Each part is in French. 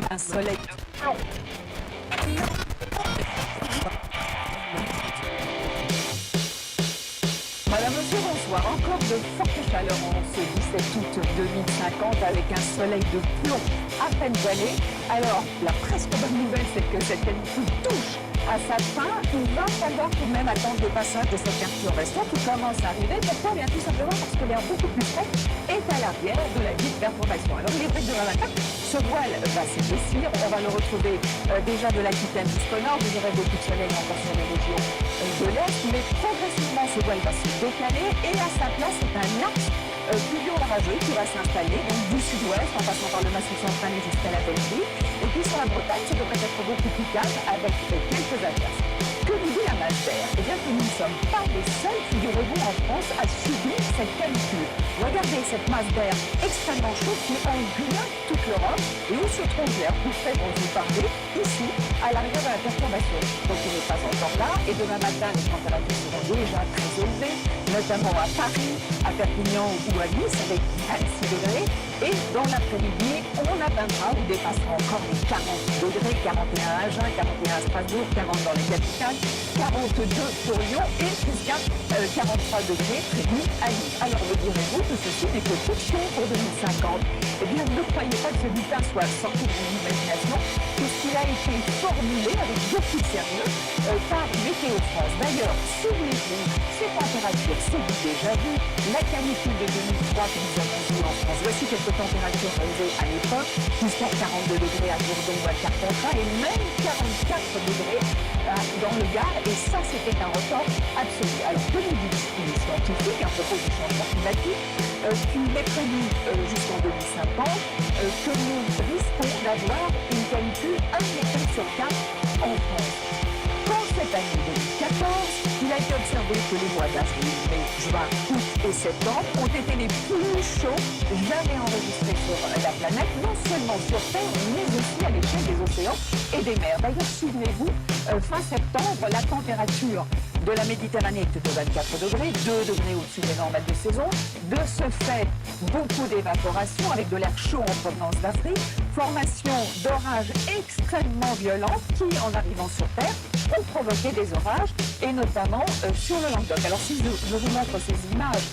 Un soleil de plomb. Madame, monsieur, bonsoir. Encore de fortes chaleurs en ce 17 août 2050 avec un soleil de plomb à peine voilé. Alors, la presque bonne nouvelle, c'est que cette canicule touche à sa fin. Il va falloir tout de même attendre le passage de cette perturbation qui commence à arriver. Pourquoi? Bien tout simplement parce que l'air beaucoup plus frais est à l'arrière de la dite perturbation. Alors, il est vrai que demain matin, ce voile va s'épaissir. On va le retrouver déjà de l'Aquitaine jusqu'au nord. Vous aurez beaucoup de soleil encore sur les régions de l'Est, mais progressivement, ce voile va se décaler et à sa place, c'est un axe pluvio orageux qui va s'installer donc du sud-ouest en passant par le massif central et jusqu'à la Belgique. Et puis sur la Bretagne, ça devrait être beaucoup plus calme avec quelques averses. Que nous dit la masse d'air? Eh bien que nous ne sommes pas les seuls, figurez-vous, en France à subir cette canicule. Regardez cette masse d'air extrêmement chaude qui englobe toute l'Europe et où se trouve l'air plus frais dont je vous parlais, ici, à l'arrière de la perturbation. Donc il n'est pas encore là et demain matin, les températures seront déjà très élevées, notamment à Paris, à Perpignan ou à Nice avec 26 degrés. Et dans l'après-midi, on atteindra ou dépassera encore les 40 degrés, 41 à Agen, 41 à Strasbourg, 40 dans les capitales, 42 pour Lyon et jusqu'à 43 degrés prévus à Lille. Alors me direz-vous que ceci n'est que fiction pour 2050? Eh bien, ne croyez pas que ce bulletin soit sorti de mon imagination, puisqu'il a été formulé avec beaucoup de sérieux par Météo France. D'ailleurs, souvenez-vous, ces températures, c'est déjà vu, la canicule de 2003 que nous avons vue en France. Voici quelques températures relevées à l'époque, jusqu'à 42 degrés à Bourdon ou à Carpentras, et même 44 degrés dans le Gard, et ça, c'était un record absolu. Alors, que nous disent les scientifiques à propos du changement climatique, qu'il est prévu jusqu'en 2050 que nous risquons d'avoir une canicule 1 été sur 4 en France. Quand cette année 2014, il a été observé que les mois d'avril, mai, juin, août et septembre ont été les plus chauds jamais enregistrés sur la planète, non seulement sur Terre, mais aussi à l'échelle des océans et des mers. D'ailleurs, souvenez-vous, fin septembre, la température de la Méditerranée était de 24 degrés, 2 degrés au-dessus des normales de saison. De ce fait, beaucoup d'évaporation avec de l'air chaud en provenance d'Afrique, formation d'orages extrêmement violents qui, en arrivant sur Terre, ont provoqué des orages, et notamment sur le Languedoc. Alors si je vous montre ces images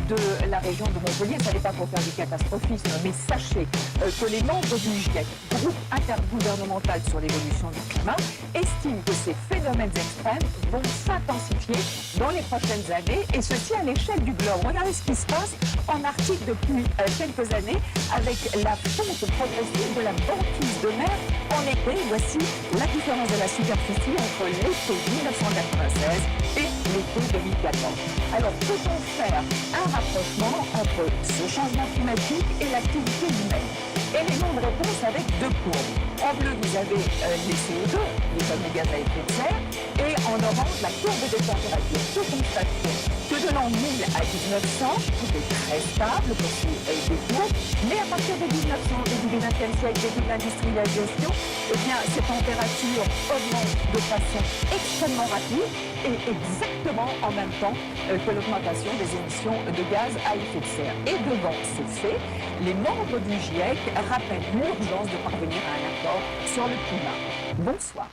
de la région de Montpellier, ça n'est pas pour faire du catastrophisme, mais sachez que les membres du GIEC, groupe intergouvernemental sur l'évolution du climat, estiment que ces phénomènes extrêmes vont s'intensifier dans les prochaines années, et ceci à l'échelle du globe. Regardez ce qui se passe en Arctique depuis quelques années avec la fonte progressive de la banquise de mer en été. Voici la différence de la superficie entre l'été 1996 et l'été 2014. Alors, peut-on faire un rapprochement entre ce changement climatique et l'activité humaine? Élément de réponse avec 2 courbes. En bleu, vous avez les CO2, les fameux gaz à effet de serre, et en orange, la courbe des températures. Que constate-t-on? Que de l'an 1000 à 1900, tout est très stable pour ces courbes, mais à partir de 1900, début du XXe siècle, début de l'industrialisation, eh bien, ces températures augmentent de façon extrêmement rapide et exactement en même temps que l'augmentation des émissions de gaz à effet de serre. Et devant ces faits, les membres du GIEC rappellent l'urgence de parvenir à un accord sur le climat. Bonsoir.